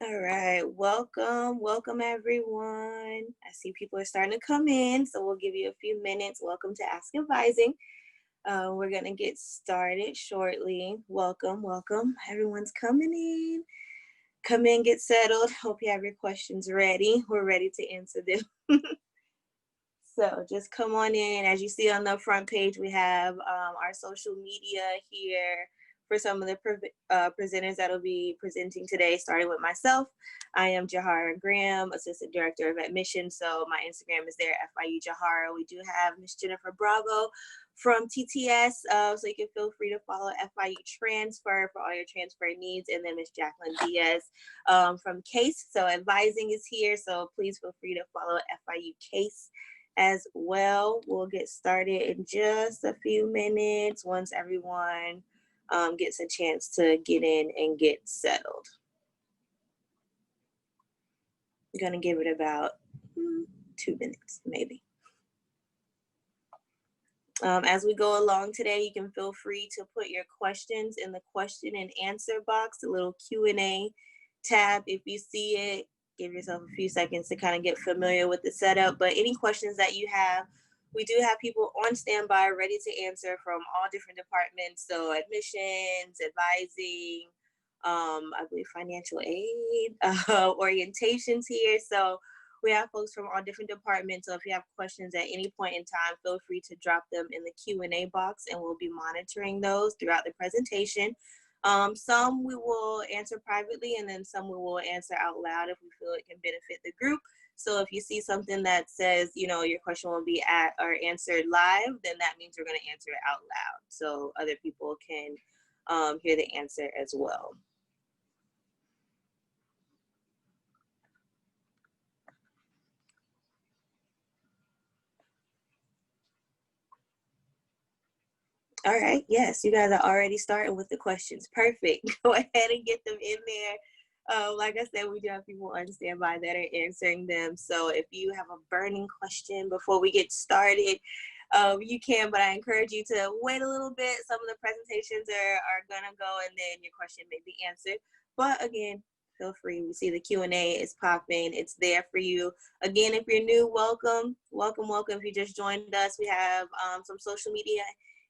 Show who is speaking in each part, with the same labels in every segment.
Speaker 1: All right, welcome everyone. I see people are starting to come in, so we'll give you a few minutes. Welcome to Ask Advising. We're gonna get started shortly. Welcome. Everyone's coming in. Come in, get settled. Hope you have your questions ready. We're ready to answer them. So just come on in. As you see on the front page, we have our social media here for some of the presenters that'll be presenting today, starting with myself. I am Jahara Graham, Assistant Director of Admissions. So my Instagram is there, FIU Jahara. We do have Miss Jennifer Bravo from TTS. So you can feel free to follow FIU Transfer for all your transfer needs. And then Miss Jacqueline Diaz from CASE. So advising is here. So please feel free to follow FIU CASE as well. We'll get started in just a few minutes once everyone gets a chance to get in and get settled. I'm gonna give it about 2 minutes, maybe. As we go along today, you can feel free to put your questions in the question and answer box, the little Q&A tab. If you see it, give yourself a few seconds to kind of get familiar with the setup. But any questions that you have, we do have people on standby ready to answer from all different departments. So admissions, advising, I believe financial aid, orientations here. So we have folks from all different departments. So if you have questions at any point in time, feel free to drop them in the Q&A box and we'll be monitoring those throughout the presentation. Some we will answer privately and then some we will answer out loud if we feel it can benefit the group. So if you see something that says, your question will be answered live, then that means we're going to answer it out loud so other people can hear the answer as well. All right, yes, you guys are already starting with the questions. Perfect. Go ahead and get them in there. Like I said, we do have people on standby that are answering them. So if you have a burning question before we get started, you can, but I encourage you to wait a little bit. Some of the presentations are gonna go and then your question may be answered. But again, feel free. We see the Q&A is popping. It's there for you. Again, if you're new, welcome. If you just joined us, we have some social media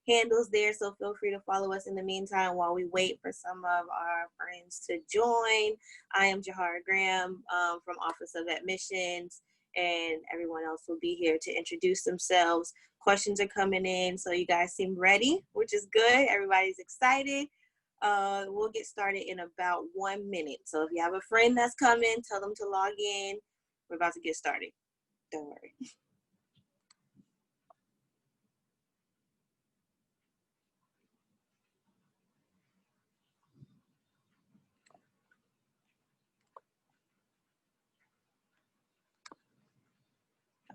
Speaker 1: handles there, so feel free to follow us in the meantime while we wait for some of our friends to join. I am Jahara Graham from Office of Admissions, and everyone else will be here to introduce themselves. Questions are coming in, so you guys seem ready, which is good. Everybody's excited. We'll get started in about 1 minute. So if you have a friend that's coming, tell them to log in. We're about to get started. Don't worry.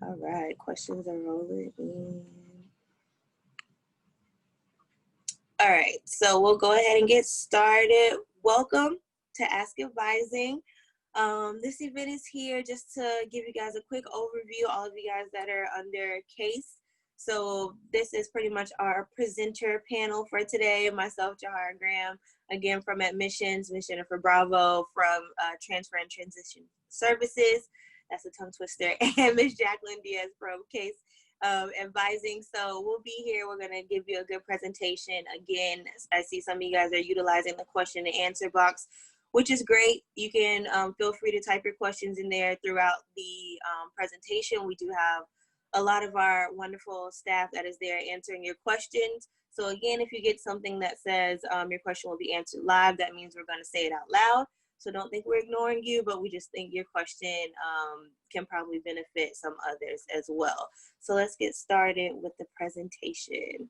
Speaker 1: All right, questions are rolling in. All right, so we'll go ahead and get started. Welcome to Ask Advising. This event is here just to give you guys a quick overview, all of you guys that are under CASE. So this is pretty much our presenter panel for today. Myself, Jahara Graham, again from Admissions, Ms. Jennifer Bravo from Transfer and Transition Services. That's a tongue twister. And Ms. Jacqueline Diaz from CASE Advising. So we'll be here. We're going to give you a good presentation. Again, I see some of you guys are utilizing the question and answer box, which is great. You can feel free to type your questions in there throughout the presentation. We do have a lot of our wonderful staff that is there answering your questions. So again, if you get something that says your question will be answered live, that means we're going to say it out loud. So don't think we're ignoring you, but we just think your question can probably benefit some others as well. So let's get started with the presentation.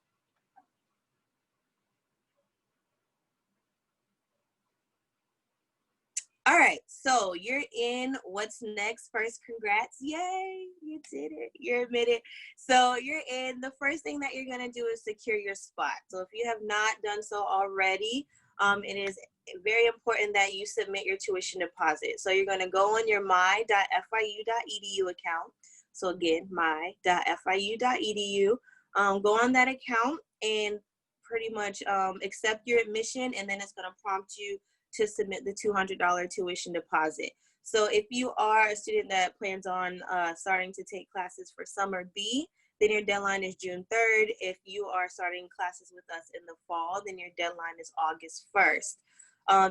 Speaker 1: All right, so you're in. What's next? First, congrats. Yay, you did it. You're admitted. So you're in. The first thing that you're going to do is secure your spot. So if you have not done so already, it is very important that you submit your tuition deposit. So you're going to go on your my.fiu.edu account. So again, my.fiu.edu. Go on that account and pretty much accept your admission, and then it's going to prompt you to submit the $200 tuition deposit. So if you are a student that plans on starting to take classes for summer B, then your deadline is June 3rd. If you are starting classes with us in the fall, then your deadline is August 1st.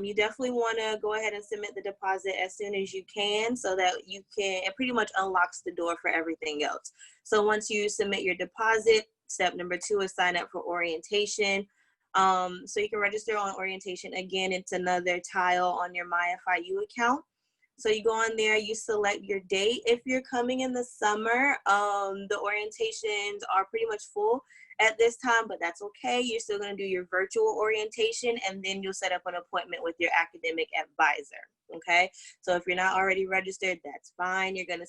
Speaker 1: You definitely want to go ahead and submit the deposit as soon as you can so that you can, it pretty much unlocks the door for everything else. So once you submit your deposit, step number 2 is sign up for orientation. So you can register on orientation. Again, it's another tile on your MyFIU account. So you go on there, you select your date. If you're coming in the summer, the orientations are pretty much full at this time, but that's okay. You're still going to do your virtual orientation, and then you'll set up an appointment with your academic advisor. Okay, so if you're not already registered, that's fine. You're going to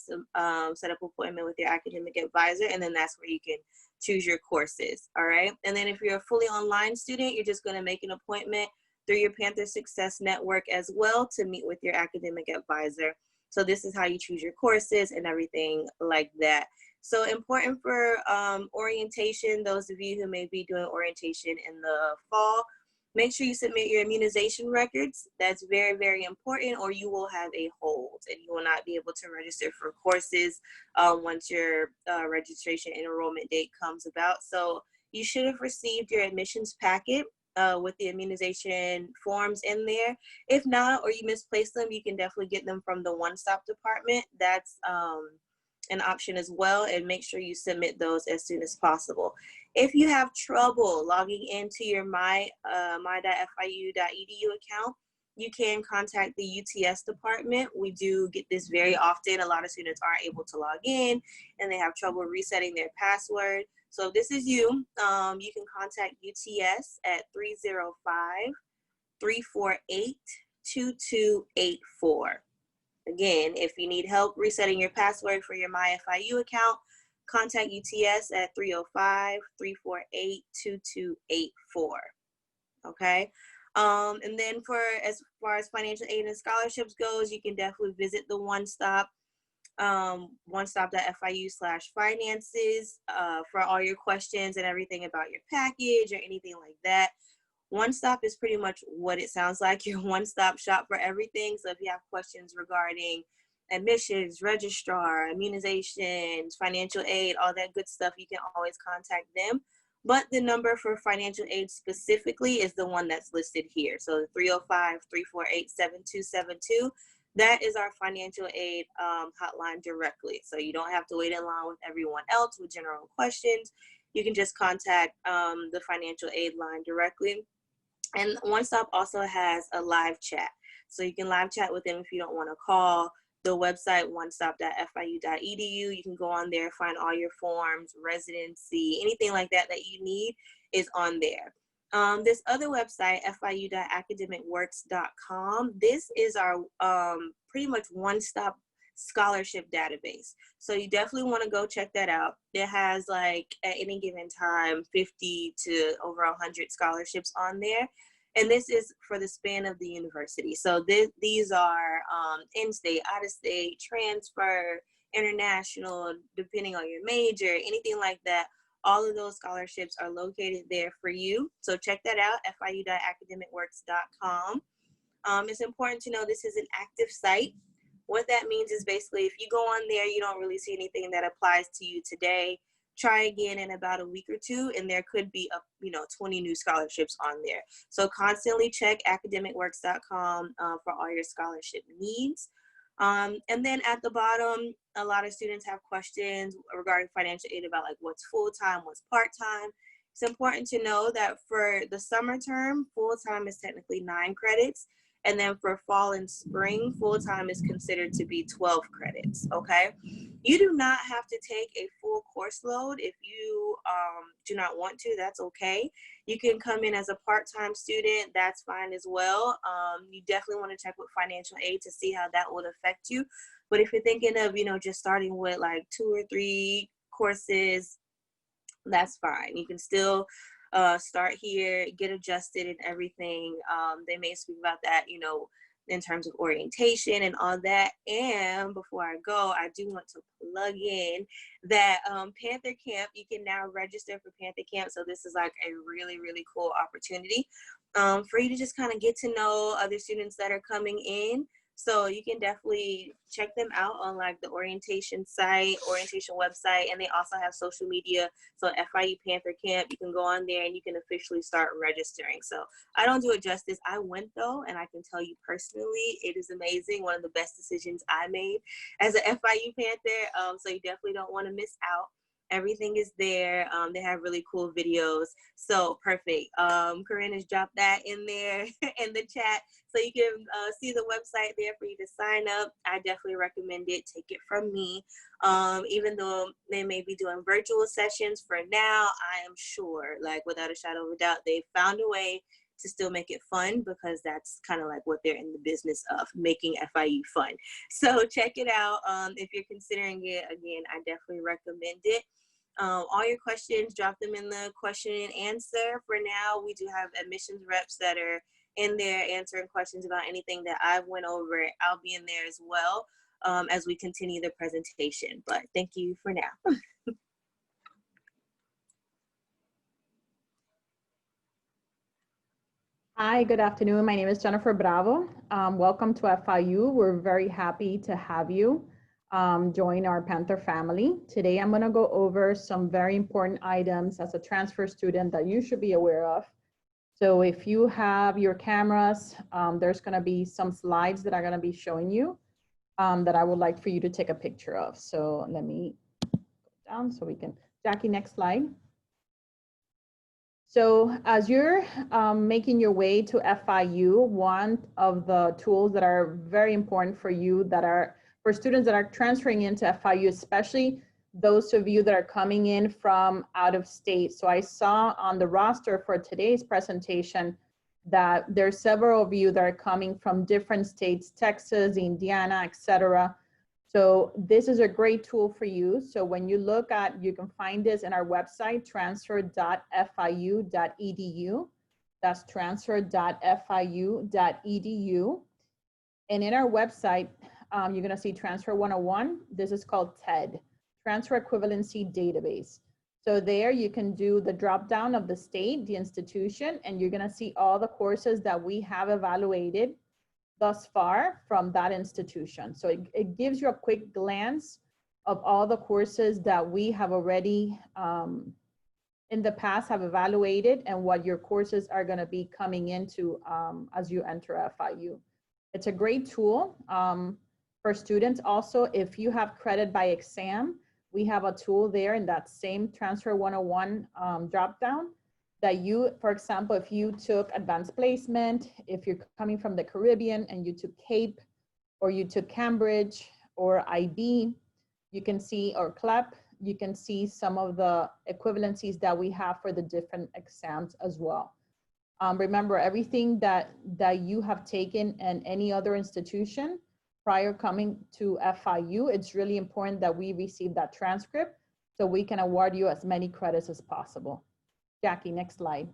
Speaker 1: set up an appointment with your academic advisor, and then that's where you can choose your courses. All right, and then if you're a fully online student, you're just going to make an appointment through your Panther Success Network as well to meet with your academic advisor. So this is how you choose your courses and everything like that. So important for orientation, those of you who may be doing orientation in the fall, make sure you submit your immunization records. That's very, very important, or you will have a hold and you will not be able to register for courses once your registration and enrollment date comes about. So you should have received your admissions packet with the immunization forms in there. If not, or you misplaced them, you can definitely get them from the One Stop department. That's an option as well, and make sure you submit those as soon as possible. If you have trouble logging into your my.fiu.edu account, you can contact the UTS department. We do get this very often. A lot of students aren't able to log in and they have trouble resetting their password. So if this is you, you can contact UTS at 305-348-2284. Again, if you need help resetting your password for your MyFIU account, contact UTS at 305-348-2284. Okay. And then for as far as financial aid and scholarships goes, you can definitely visit the One Stop, onestop.fiu/finances for all your questions and everything about your package or anything like that. One Stop is pretty much what it sounds like, your one-stop shop for everything. So if you have questions regarding admissions, registrar, immunizations, financial aid, all that good stuff, you can always contact them. But the number for financial aid specifically is the one that's listed here. So 305-348-7272. That is our financial aid hotline directly. So you don't have to wait in line with everyone else with general questions. You can just contact the financial aid line directly. And One Stop also has a live chat. So you can live chat with them if you don't want to call. The website, onestop.fiu.edu, you can go on there, find all your forms, residency, anything like that that you need is on there. This other website, fiu.academicworks.com, this is our pretty much one-stop scholarship database. So you definitely want to go check that out. It has like at any given time 50 to over 100 scholarships on there. And this is for the span of the university. So these are in-state, out-of-state, transfer, international, depending on your major, anything like that. All of those scholarships are located there for you. So check that out, fiu.academicworks.com. It's important to know this is an active site. What that means is basically if you go on there, you don't really see anything that applies to you today, try again in about a week or two, and there could be 20 new scholarships on there. So constantly check academicworks.com for all your scholarship needs. And then at the bottom, a lot of students have questions regarding financial aid about like what's full-time, what's part-time. It's important to know that for the summer term, full-time is technically 9 credits. And then for fall and spring, full-time is considered to be 12 credits, okay? You do not have to take a full course load. If you do not want to, that's okay. You can come in as a part-time student, that's fine as well. You definitely want to check with financial aid to see how that would affect you. But if you're thinking of, just starting with like 2 or 3 courses, that's fine. You can still start here, get adjusted and everything. They may speak about that, in terms of orientation and all that. And before I go, I do want to plug in that Panther Camp, you can now register for Panther Camp. So this is like a really, really cool opportunity. for you to just kind of get to know other students that are coming in. So you can definitely check them out on like the orientation website, and they also have social media. So FIU Panther Camp, you can go on there and you can officially start registering. So I don't do it justice. I went though, and I can tell you personally, it is amazing. One of the best decisions I made as a FIU Panther. So you definitely don't want to miss out. Everything is there. They have really cool videos. So perfect. Corinne has dropped that in there in the chat. So you can see the website there for you to sign up. I definitely recommend it. Take it from me. Even though they may be doing virtual sessions for now, I am sure, like without a shadow of a doubt, they found a way to still make it fun, because that's kind of like what they're in the business of, making FIU fun. So check it out. If you're considering it, again, I definitely recommend it. All your questions, drop them in the question and answer. For now, we do have admissions reps that are in there answering questions about anything that I went over. I'll be in there as well as we continue the presentation. But thank you for now.
Speaker 2: Hi, good afternoon. My name is Jennifer Bravo. Welcome to FIU. We're very happy to have you join our Panther family. Today, I'm going to go over some very important items as a transfer student that you should be aware of. So if you have your cameras, there's going to be some slides that I'm going to be showing you that I would like for you to take a picture of. So let me go down so we can, Jackie, next slide. So as you're making your way to FIU, one of the tools that are very important for you, that are for students that are transferring into FIU, especially those of you that are coming in from out of state. So I saw on the roster for today's presentation that there's several of you that are coming from different states, Texas, Indiana, etc. So this is a great tool for you. So when you look at, you can find this in our website, transfer.fiu.edu. That's transfer.fiu.edu. And in our website, you're gonna see Transfer 101. This is called TED, Transfer Equivalency Database. So there you can do the drop down of the state, the institution, and you're gonna see all the courses that we have evaluated thus far from that institution. So it gives you a quick glance of all the courses that we have already in the past have evaluated, and what your courses are going to be coming into as you enter FIU. It's a great tool for students. Also, if you have credit by exam, we have a tool there in that same Transfer 101 drop down, that you, for example, if you took advanced placement, if you're coming from the Caribbean and you took CAPE, or you took Cambridge or IB, you can see, or CLEP, you can see some of the equivalencies that we have for the different exams as well. Remember, everything that you have taken in any other institution prior coming to FIU, it's really important that we receive that transcript so we can award you as many credits as possible. Jackie, next slide.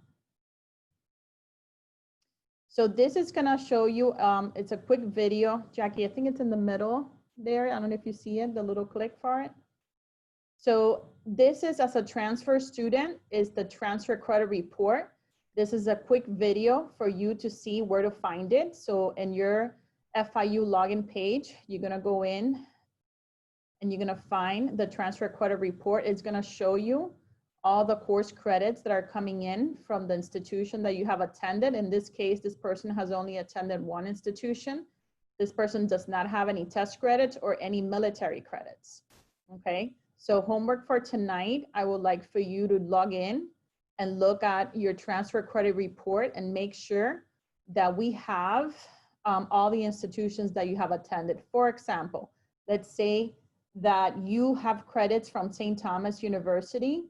Speaker 2: So this is gonna show you, it's a quick video. Jackie, I think it's in the middle there. I don't know if you see it, the little click for it. So this is, as a transfer student, is the transfer credit report. This is a quick video for you to see where to find it. So in your FIU login page, you're gonna go in and you're gonna find the transfer credit report. It's gonna show you all the course credits that are coming in from the institution that you have attended. In this case, this person has only attended one institution. This person does not have any test credits or any military credits, okay? So homework for tonight, I would like for you to log in and look at your transfer credit report and make sure that we have all the institutions that you have attended. For example, let's say that you have credits from St. Thomas University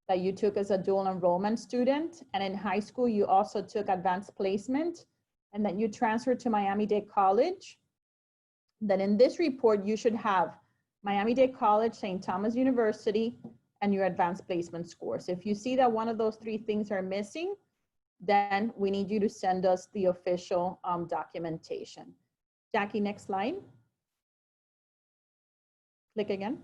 Speaker 2: that you took as a dual enrollment student, and in high school you also took advanced placement, and then you transferred to Miami-Dade College. Then in this report you should have Miami-Dade College, St. Thomas University, and your advanced placement scores. If you see that one of those three things are missing, then we need you to send us the official documentation. Jackie, next slide. Click again.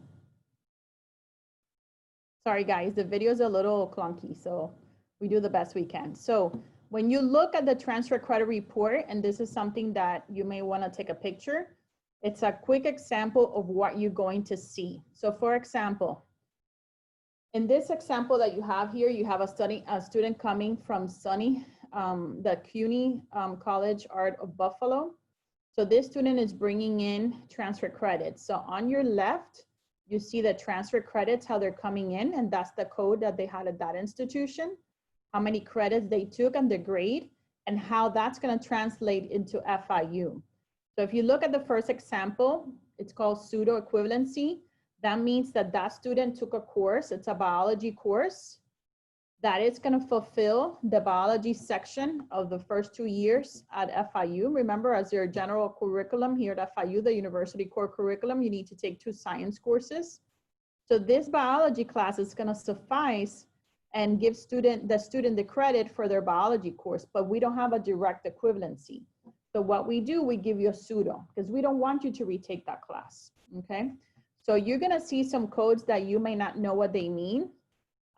Speaker 2: Sorry guys, the video is a little clunky, so we do the best we can. So When you look at the transfer credit report, and this is something that you may want to take a picture, it's a quick example of what you're going to see. So for example, in this example that you have here, you have a student coming from SUNY, the CUNY College Art of Buffalo. So this student is bringing in transfer credits. So on your left, you see the transfer credits, how they're coming in, and that's the code that they had at that institution, how many credits they took and the grade, and how that's gonna translate into FIU. So if you look at the first example, it's called pseudo equivalency. That means that that student took a course, it's a biology course, that is going to fulfill the biology section of the first 2 years at FIU. Remember, as your general curriculum here at FIU, the university core curriculum, you need to take 2 science courses. So this biology class is going to suffice and give the student the credit for their biology course, but we don't have a direct equivalency. So what we do, we give you a pseudo, because we don't want you to retake that class, okay? So you're going to see some codes that you may not know what they mean.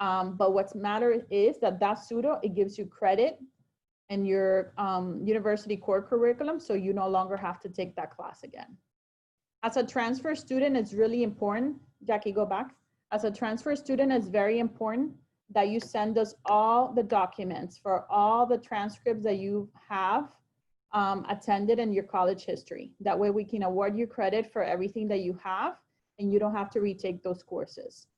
Speaker 2: But what's matter is that pseudo, it gives you credit in your university core curriculum, so you no longer have to take that class again. As a transfer student, it's really important, Jackie, go back. As a transfer student, it's very important that you send us all the documents for all the transcripts that you have attended in your college history. That way we can award you credit for everything that you have, and you don't have to retake those courses.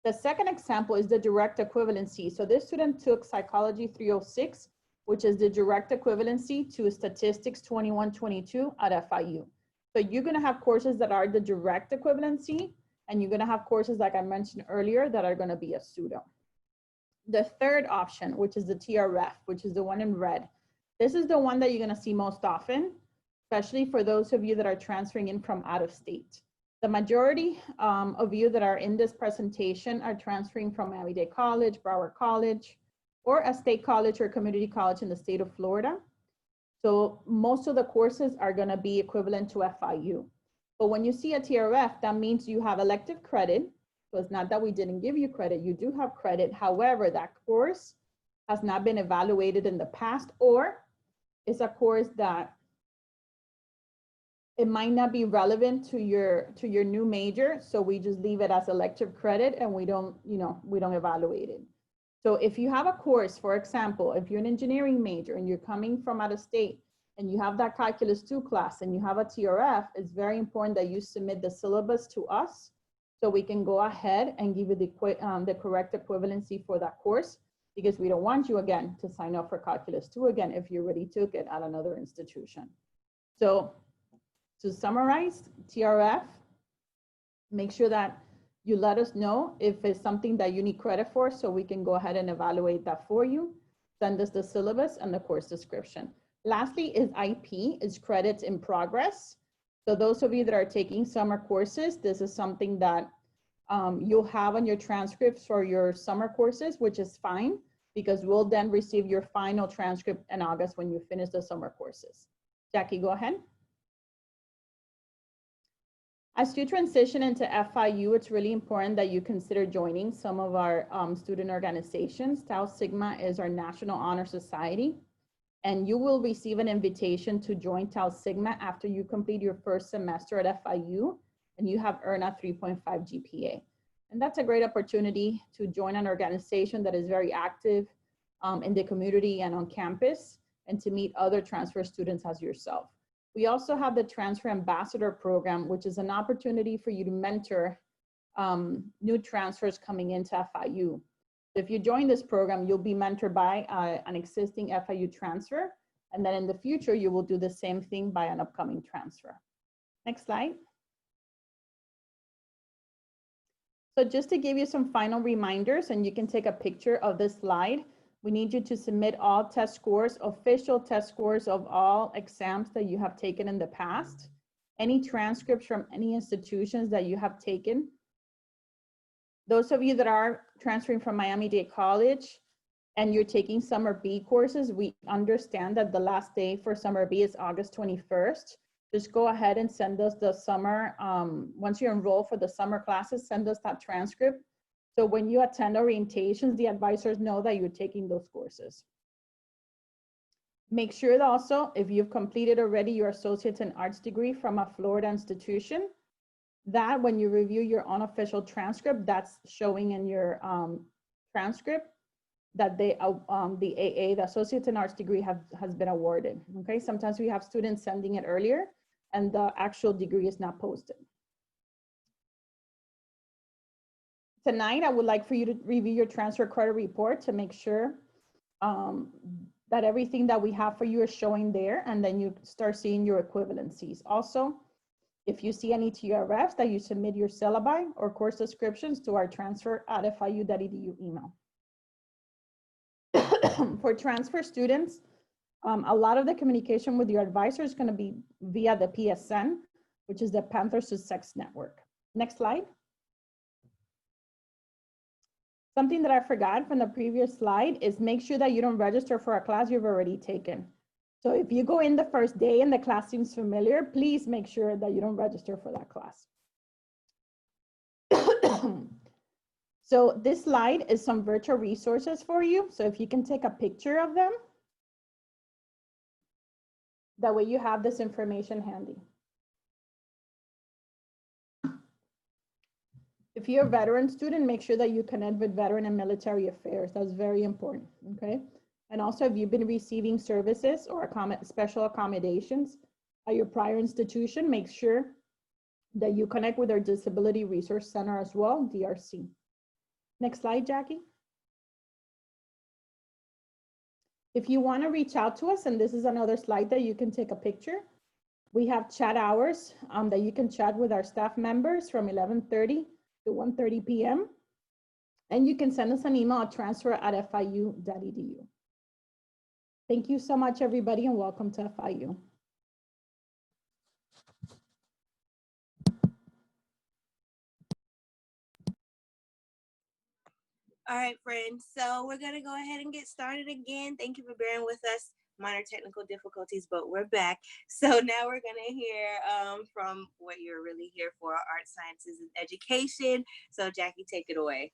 Speaker 2: The second example is the direct equivalency. So this student took Psychology 306, which is the direct equivalency to Statistics 2122 at FIU. So you're gonna have courses that are the direct equivalency, and you're gonna have courses, like I mentioned earlier, that are gonna be a pseudo. The third option, which is the TRF, which is the one in red. This is the one that you're gonna see most often, especially for those of you that are transferring in from out of state. The majority of you that are in this presentation are transferring from Miami-Dade College, Broward College, or a state college or community college in the state of Florida. So most of the courses are gonna be equivalent to FIU. But when you see a TRF, that means you have elective credit. So it's not that we didn't give you credit, you do have credit. However, that course has not been evaluated in the past, or it's a course that it might not be relevant to your new major, so we just leave it as elective credit and we don't evaluate it. So if you have a course, for example, if you're an engineering major and you're coming from out of state and you have that Calculus 2 class and you have a TRF, it's very important that you submit the syllabus to us so we can go ahead and give you the correct equivalency for that course, because we don't want you, again, to sign up for Calculus 2 again if you already took it at another institution. So to summarize, TRF, make sure that you let us know if it's something that you need credit for so we can go ahead and evaluate that for you. Send us the syllabus and the course description. Lastly is IP, is credits in progress. So those of you that are taking summer courses, this is something that you'll have on your transcripts for your summer courses, which is fine, because we'll then receive your final transcript in August when you finish the summer courses. Jackie, go ahead. As you transition into FIU, it's really important that you consider joining some of our student organizations. Tau Sigma is our National Honor Society, and you will receive an invitation to join Tau Sigma after you complete your first semester at FIU and you have earned a 3.5 GPA. And that's a great opportunity to join an organization that is very active in the community and on campus, and to meet other transfer students as yourself. We also have the Transfer Ambassador Program, which is an opportunity for you to mentor new transfers coming into FIU. If you join this program, you'll be mentored by an existing FIU transfer, and then in the future, you will do the same thing by an upcoming transfer. Next slide. So just to give you some final reminders, and you can take a picture of this slide, we need you to submit all test scores, official test scores of all exams that you have taken in the past, any transcripts from any institutions that you have taken. Those of you that are transferring from Miami-Dade College and you're taking Summer B courses, we understand that the last day for Summer B is August 21st. Just go ahead and send us the summer, once you enroll for the summer classes, send us that transcript. So when you attend orientations, the advisors know that you're taking those courses. Make sure that also, if you've completed already your Associates in Arts degree from a Florida institution, that when you review your unofficial transcript, that's showing in your transcript that the AA, the Associates in Arts degree has been awarded, okay? Sometimes we have students sending it earlier and the actual degree is not posted. Tonight, I would like for you to review your transfer credit report to make sure that everything that we have for you is showing there, and then you start seeing your equivalencies. Also, if you see any TRFs, that you submit your syllabi or course descriptions to our transfer@fiu.edu email. For transfer students, a lot of the communication with your advisor is going to be via the PSN, which is the Panther Sussex Network. Next slide. Something that I forgot from the previous slide is make sure that you don't register for a class you've already taken. So if you go in the first day and the class seems familiar, please make sure that you don't register for that class. So this slide is some virtual resources for you. So if you can take a picture of them, that way you have this information handy. If you're a veteran student, make sure that you connect with Veteran and Military Affairs. That's very important, okay? And also, if you've been receiving services or special accommodations at your prior institution, make sure that you connect with our Disability Resource Center as well, DRC. Next slide, Jackie. If you want to reach out to us, and this is another slide that you can take a picture, we have chat hours that you can chat with our staff members from 11:30 to 1:30 p.m. And you can send us an email at transfer@fiu.edu. Thank you so much, everybody, and welcome to FIU.
Speaker 1: All right, friends. So we're going to go ahead and get started again. Thank you for bearing with us. Minor technical difficulties, but we're back. So now we're going to hear from what you're really here for, art, sciences, and education. So Jackie, take it away.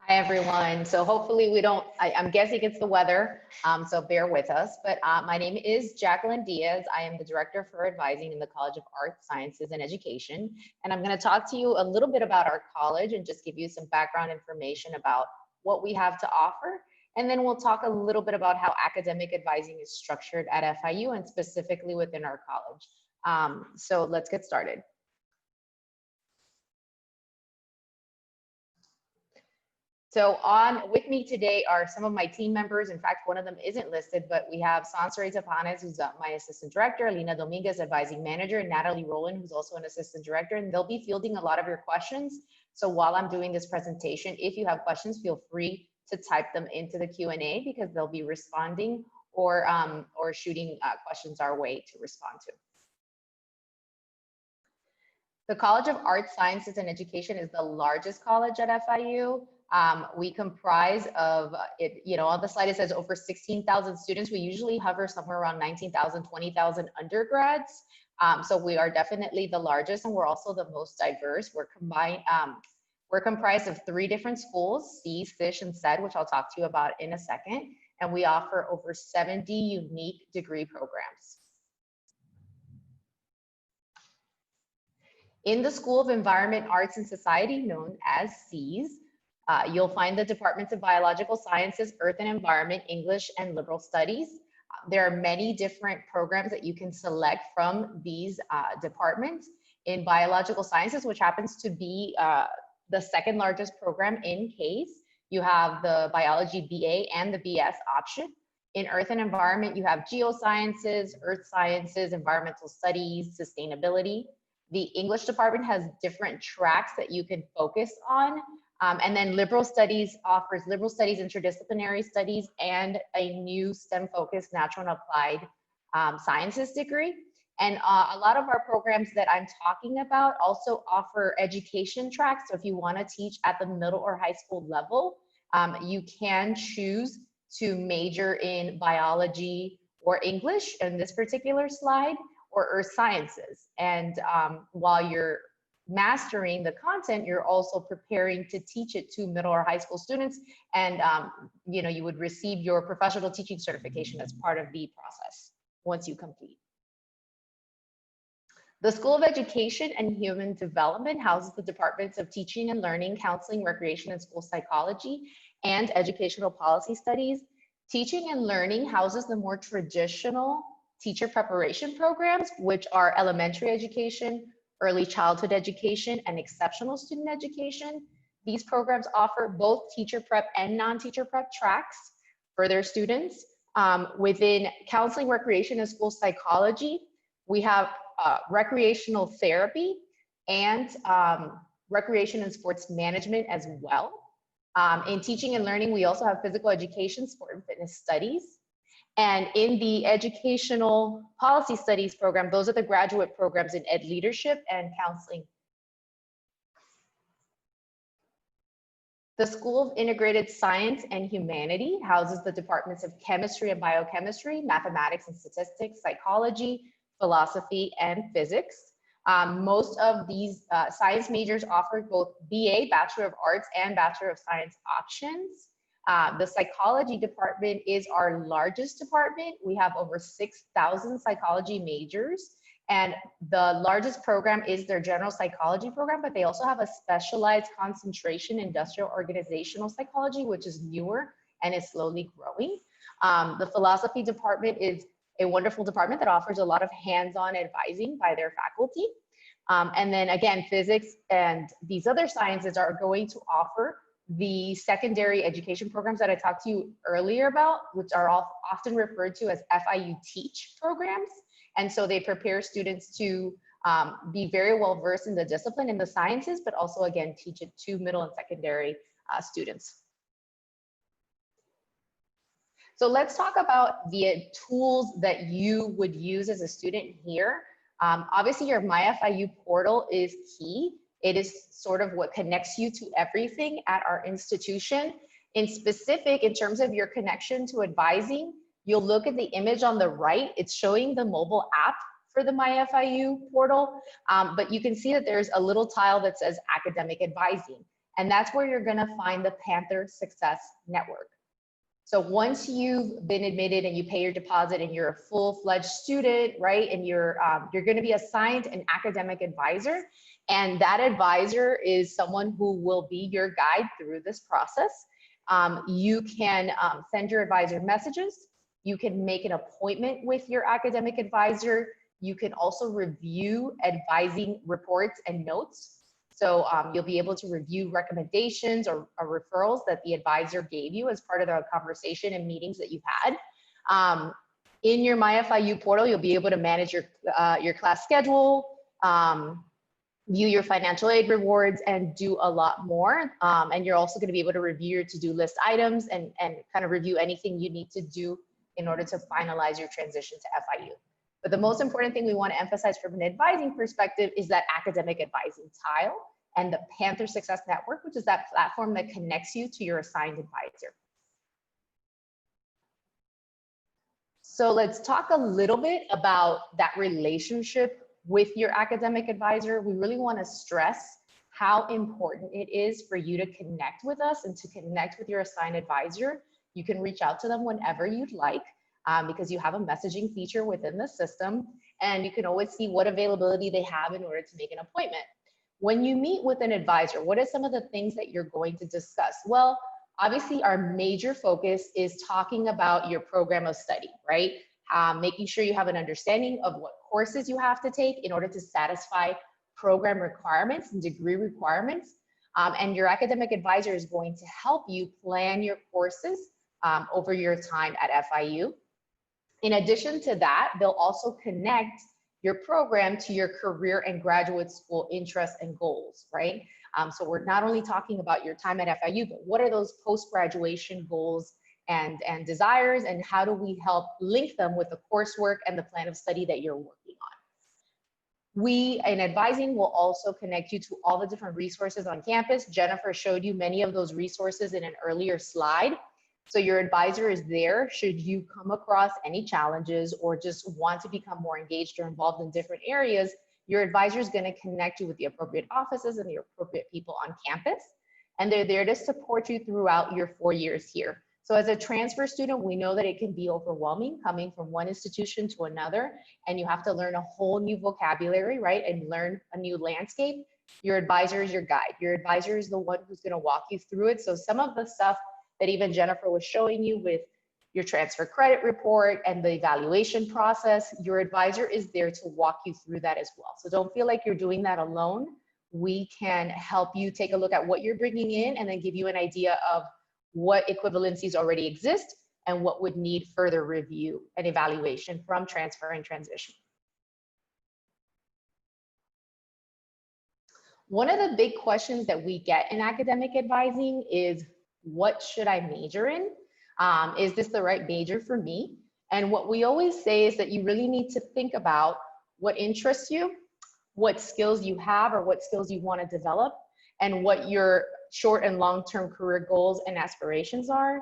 Speaker 3: Hi, everyone. So hopefully we don't, I'm guessing it's the weather, so bear with us. But my name is Jacqueline Diaz. I am the Director for Advising in the College of Arts, Sciences, and Education. And I'm going to talk to you a little bit about our college and just give you some background information about what we have to offer. And then we'll talk a little bit about how academic advising is structured at FIU and specifically within our college. So let's get started. So with me today are some of my team members. In fact, one of them isn't listed, but we have Sansari Tapanes, who's my assistant director, Alina Dominguez, advising manager, and Natalie Rowland, who's also an assistant director, and they'll be fielding a lot of your questions. So while I'm doing this presentation, if you have questions, feel free to type them into the Q&A because they'll be responding or shooting questions our way to respond to. The College of Arts, Sciences, and Education is the largest college at FIU. We comprise of, on the slide it says over 16,000 students. We usually hover somewhere around 19,000, 20,000 undergrads. So we are definitely the largest, and we're also the most diverse. We're comprised of 3 different schools, SEAS, FISH, and SED, which I'll talk to you about in a second. And we offer over 70 unique degree programs. In the School of Environment, Arts, and Society, known as SEAS, you'll find the departments of Biological Sciences, Earth and Environment, English, and Liberal Studies. There are many different programs that you can select from these departments. In Biological Sciences, which happens to be the 2nd largest program in CASE, you have the Biology BA and the BS option. In Earth and Environment, you have Geosciences, Earth Sciences, Environmental Studies, Sustainability. The English department has different tracks that you can focus on. And then Liberal Studies offers Liberal Studies, Interdisciplinary Studies, and a new STEM-focused Natural and Applied Sciences degree. And a lot of our programs that I'm talking about also offer education tracks. So if you want to teach at the middle or high school level, you can choose to major in biology or English in this particular slide, or earth sciences. And while you're mastering the content, you're also preparing to teach it to middle or high school students. And you know, you would receive your professional teaching certification as part of the process once you complete. The School of Education and Human Development houses the departments of Teaching and Learning, Counseling, Recreation, and School Psychology, and Educational Policy Studies. Teaching and Learning houses the more traditional teacher preparation programs, which are elementary education, early childhood education, and exceptional student education. These programs offer both teacher prep and non-teacher prep tracks for their students. Within Counseling, Recreation, and School Psychology, we have recreational therapy and recreation and sports management as well. In Teaching and Learning, we also have physical education, sport and fitness studies. And in the Educational Policy Studies program, those are the graduate programs in Ed Leadership and Counseling. The School of Integrated Science and Humanity houses the departments of Chemistry and Biochemistry, Mathematics and Statistics, Psychology, Philosophy, and Physics. Most of these science majors offer both BA, Bachelor of Arts, and Bachelor of Science options. The psychology department is our largest department. We have over 6,000 psychology majors, and the largest program is their general psychology program, but they also have a specialized concentration industrial organizational psychology, which is newer and is slowly growing. The philosophy department is a wonderful department that offers a lot of hands-on advising by their faculty. And then again, physics and these other sciences are going to offer the secondary education programs that I talked to you earlier about, which are often referred to as FIU Teach programs. And so they prepare students to be very well versed in the discipline in the sciences, but also again, teach it to middle and secondary students. So let's talk about the tools that you would use as a student here. Obviously your MyFIU portal is key. It is sort of what connects you to everything at our institution. In specific, in terms of your connection to advising, you'll look at the image on the right. It's showing the mobile app for the MyFIU portal, but you can see that there's a little tile that says academic advising, and that's where you're gonna find the Panther Success Network. So once you've been admitted and you pay your deposit and you're a full-fledged student, right, and you're gonna be assigned an academic advisor, and that advisor is someone who will be your guide through this process. You can send your advisor messages. You can make an appointment with your academic advisor. You can also review advising reports and notes. So you'll be able to review recommendations or referrals that the advisor gave you as part of the conversation and meetings that you've had. In your MyFIU portal, you'll be able to manage your class schedule, view your financial aid rewards, and do a lot more. And you're also going to be able to review your to-do list items and kind of review anything you need to do in order to finalize your transition to FIU. But the most important thing we want to emphasize from an advising perspective is that academic advising tile and the Panther Success Network, which is that platform that connects you to your assigned advisor. So let's talk a little bit about that relationship with your academic advisor. We really want to stress how important it is for you to connect with us and to connect with your assigned advisor. You can reach out to them whenever you'd like because you have a messaging feature within the system, and you can always see what availability they have in order to make an appointment. When you meet with an advisor, what are some of the things that you're going to discuss? Well, obviously our major focus is talking about your program of study, right? Making sure you have an understanding of what courses you have to take in order to satisfy program requirements and degree requirements. And your academic advisor is going to help you plan your courses over your time at FIU. In addition to that, they'll also connect your program to your career and graduate school interests and goals, right? So we're not only talking about your time at FIU, but what are those post-graduation goals and desires, and how do we help link them with the coursework and the plan of study that you're working on? We, in advising, will also connect you to all the different resources on campus. Jennifer showed you many of those resources in an earlier slide. So your advisor is there should you come across any challenges or just want to become more engaged or involved in different areas. your advisor is going to connect you with the appropriate offices and the appropriate people on campus. And they're there to support you throughout your 4 years here. So as a transfer student, we know that it can be overwhelming coming from one institution to another, and you have to learn a whole new vocabulary, right? And learn a new landscape. Your advisor is your guide. Your advisor is the one who's going to walk you through it. So some of the stuff that even Jennifer was showing you with your transfer credit report and the evaluation process, your advisor is there to walk you through that as well. So don't feel like you're doing that alone. We can help you take a look at what you're bringing in and then give you an idea of what equivalencies already exist and what would need further review and evaluation from transfer and transition. One of the big questions that we get in academic advising is, what should I major in? Is this the right major for me? And what we always say is that you really need to think about what interests you, what skills you have or what skills you want to develop, and what your short and long-term career goals and aspirations are.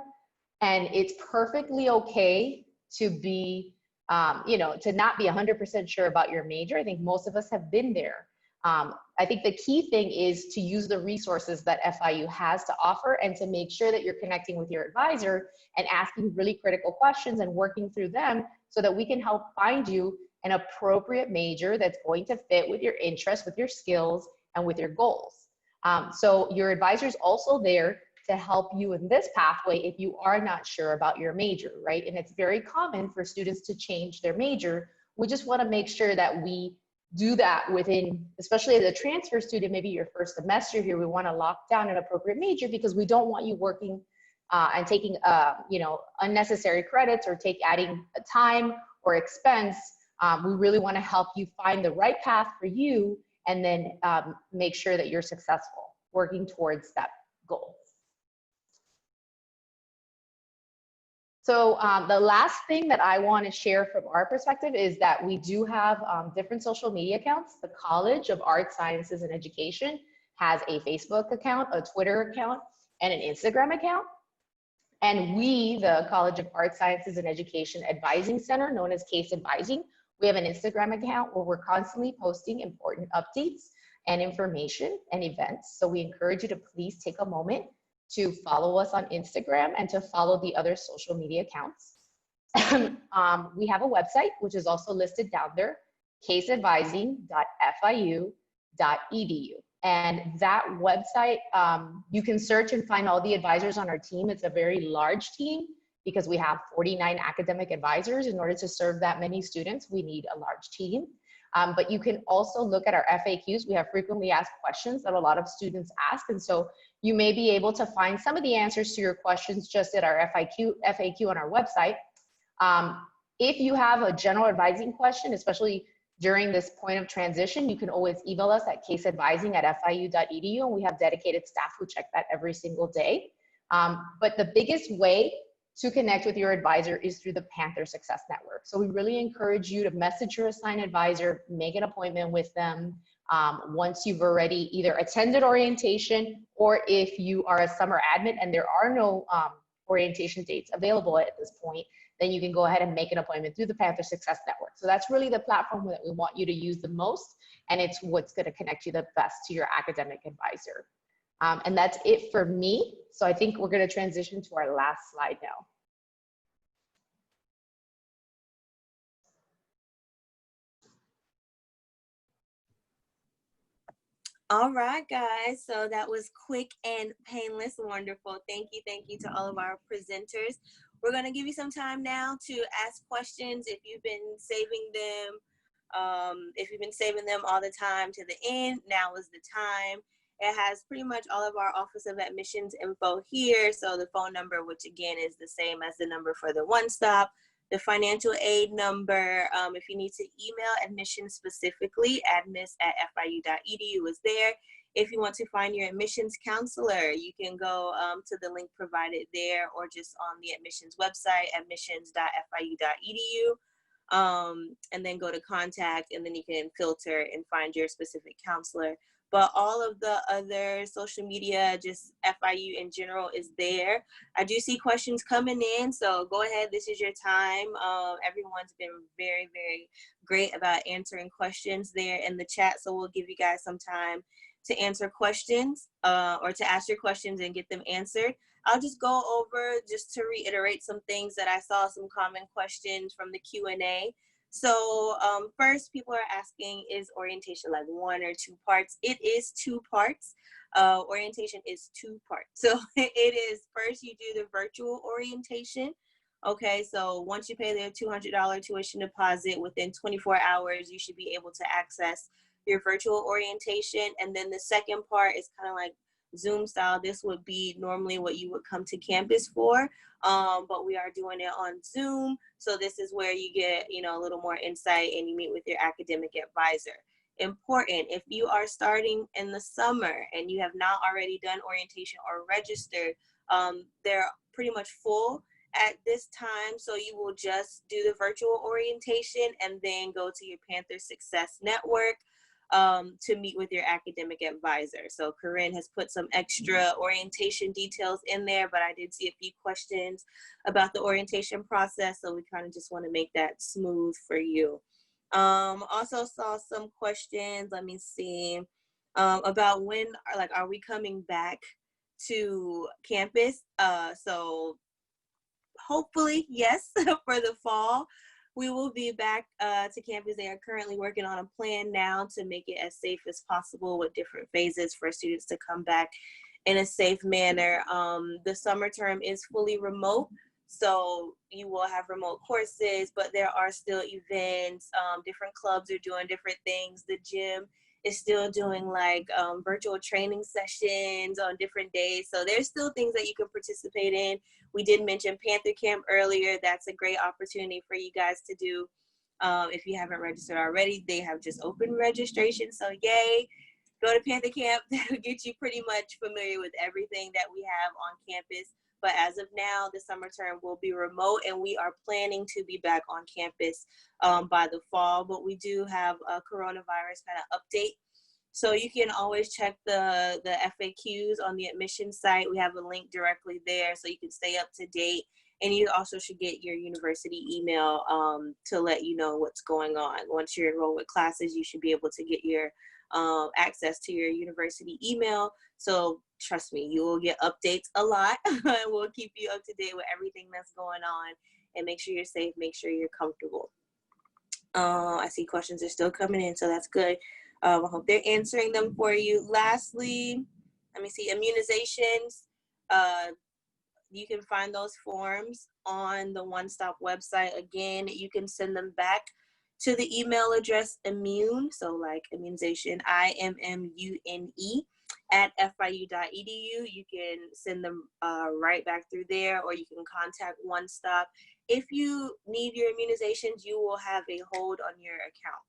Speaker 3: And it's perfectly okay to be, to not be 100% sure about your major. I think most of us have been there. I think the key thing is to use the resources that FIU has to offer and to make sure that you're connecting with your advisor and asking really critical questions and working through them so that we can help find you an appropriate major that's going to fit with your interests, with your skills, and with your goals. So your advisor is also there to help you in this pathway if you are not sure about your major, right? And it's very common for students to change their major. We just want to make sure that we do that within, especially as a transfer student, maybe your first semester here, we want to lock down an appropriate major because we don't want you working and taking unnecessary credits or adding time or expense. We really want to help you find the right path for you and then make sure that you're successful working towards that goal. So the last thing that I want to share from our perspective is that we do have different social media accounts. The College of Arts, Sciences, and Education has a Facebook account, a Twitter account, and an Instagram account. And we, the College of Arts, Sciences, and Education Advising Center, known as CASE Advising, we have an Instagram account where we're constantly posting important updates and information and events. So we encourage you to please take a moment to follow us on Instagram and to follow the other social media accounts. We have a website, which is also listed down there, caseadvising.fiu.edu. And that website, you can search and find all the advisors on our team. It's a very large team because we have 49 academic advisors. In order to serve that many students, we need a large team. But you can also look at our FAQs. We have frequently asked questions that a lot of students ask. And so you may be able to find some of the answers to your questions just at our FAQ on our website. If you have a general advising question, especially during this point of transition, you can always email us at caseadvising@fiu.edu, and we have dedicated staff who check that every single day. But the biggest way to connect with your advisor is through the Panther Success Network. So we really encourage you to message your assigned advisor, make an appointment with them once you've already either attended orientation or if you are a summer admin and there are no orientation dates available at this point, then you can go ahead and make an appointment through the Panther Success Network. So that's really the platform that we want you to use the most, and it's what's going to connect you the best to your academic advisor. And that's it for me. So I think we're going to transition to our last slide now.
Speaker 1: All right, guys. So that was quick and painless. Wonderful. Thank you to all of our presenters. We're going to give you some time now to ask questions if you've been saving them. If you've been saving them all the time to the end, now is the time. It has pretty much all of our Office of Admissions info here. So the phone number, which again is the same as the number for the One Stop, the financial aid number. If you need to email admissions specifically, admis@fiu.edu is there. If you want to find your admissions counselor, you can go to the link provided there or just on the admissions website, admissions.fiu.edu. And then go to contact, and then you can filter and find your specific counselor. but all of the other social media, just FIU in general, is there. I do see questions coming in, so go ahead. This is your time. Everyone's been very, very great about answering questions there in the chat, so we'll give you guys some time to answer questions or to ask your questions and get them answered. I'll just go over, just to reiterate some things that I saw, some common questions from the Q&A. So first, people are asking, is orientation like 1 or 2 parts? It is 2 parts. Orientation is 2 parts. So it is, first you do the virtual orientation. Okay, so once you pay their $200 tuition deposit, within 24 hours, you should be able to access your virtual orientation. And then the second part is kind of like Zoom style. This would be normally what you would come to campus for, but we are doing it on Zoom. So this is where you get, you know, a little more insight and you meet with your academic advisor. Important, if you are starting in the summer and you have not already done orientation or registered, they're pretty much full at this time. So you will just do the virtual orientation and then go to your Panther Success Network to meet with your academic advisor. So Corinne has put some extra orientation details in there, but I did see a few questions about the orientation process, so we kind of just want to make that smooth for you. Also saw some questions, let me see, about when, are we coming back to campus? So hopefully, yes, for the fall. We will be back to campus. They are currently working on a plan now to make it as safe as possible with different phases for students to come back in a safe manner. The summer term is fully remote, so you will have remote courses, but there are still events. Different clubs are doing different things. The gym is still doing like virtual training sessions on different days. So there's still things that you can participate in. We did mention Panther Camp earlier. That's a great opportunity for you guys to do. If you haven't registered already, they have just opened registration. So yay, go to Panther Camp. That'll get you pretty much familiar with everything that we have on campus. But as of now, the summer term will be remote, and we are planning to be back on campus by the fall. But we do have a coronavirus kind of update. So you can always check the FAQs on the admission site. We have a link directly there, so you can stay up to date. And you also should get your university email to let you know what's going on. Once you're enrolled with classes, you should be able to get your access to your university email. So trust me, you will get updates a lot. We'll keep you up to date with everything that's going on, and make sure you're safe, make sure you're comfortable. I see questions are still coming in, so that's good. I hope they're answering them for you. Lastly, let me see, immunizations. You can find those forms on the One Stop website. Again, you can send them back to the email address immune, so like immunization, IMMUNE @fiu.edu. You can send them right back through there, or you can contact One Stop. If you need your immunizations, you will have a hold on your account.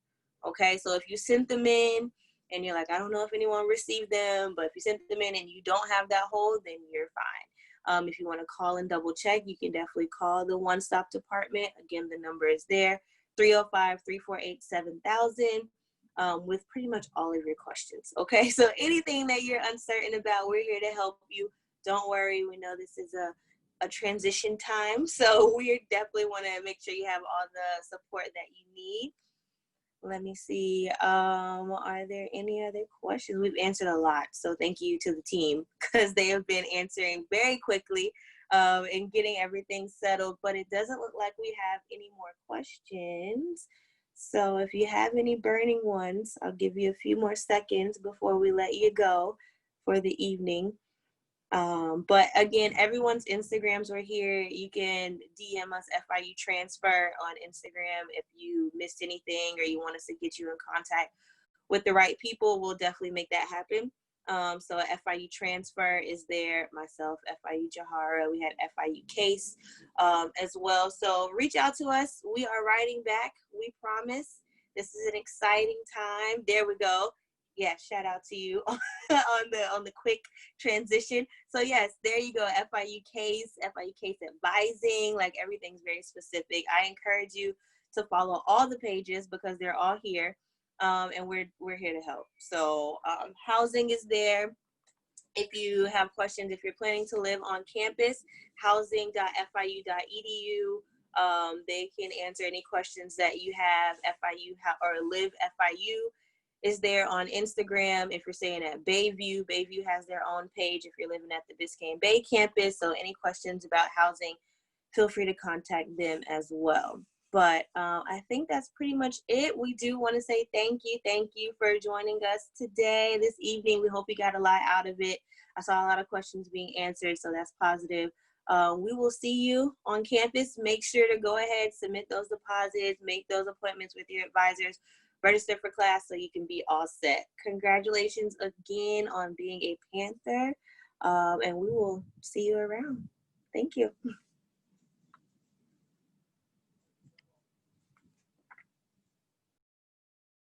Speaker 1: Okay, so if you sent them in and you're like, I don't know if anyone received them, but if you sent them in and you don't have that hold, then you're fine. If you want to call and double check, you can definitely call the One Stop department. Again, the number is there, 305-348-7000, with pretty much all of your questions. Okay, so anything that you're uncertain about, we're here to help you. Don't worry, we know this is a transition time, so we definitely want to make sure you have all the support that you need. Let me see. Are there any other questions? We've answered a lot, so thank you to the team, because they have been answering very quickly and getting everything settled, but it doesn't look like we have any more questions. So if you have any burning ones, I'll give you a few more seconds before we let you go for the evening. But again, everyone's Instagrams were here. You can DM us FIU Transfer on Instagram if you missed anything or you want us to get you in contact with the right people. We'll definitely make that happen. So FIU Transfer is there, myself, FIU Jahara, we had FIU Case as well. So reach out to us. We are writing back, we promise. This is an exciting time. There we go. Yeah, shout out to you on the quick transition. So yes, there you go. FIU Case Advising, like everything's very specific. I encourage you to follow all the pages because they're all here. and we're here to help. So housing is there. If you have questions, if you're planning to live on campus, housing.fiu.edu. They can answer any questions that you have. FIU or Live FIU is there on Instagram. If you're staying at Bayview, Bayview has their own page if you're living at the Biscayne Bay campus. So any questions about housing, feel free to contact them as well. But I think that's pretty much it. We do want to say thank you for joining us today, this evening. We hope you got a lot out of it. I saw a lot of questions being answered, so that's positive. We will see you on campus. Make sure to go ahead, submit those deposits, make those appointments with your advisors, register for class so you can be all set. Congratulations again on being a Panther, and we will see you around. Thank you.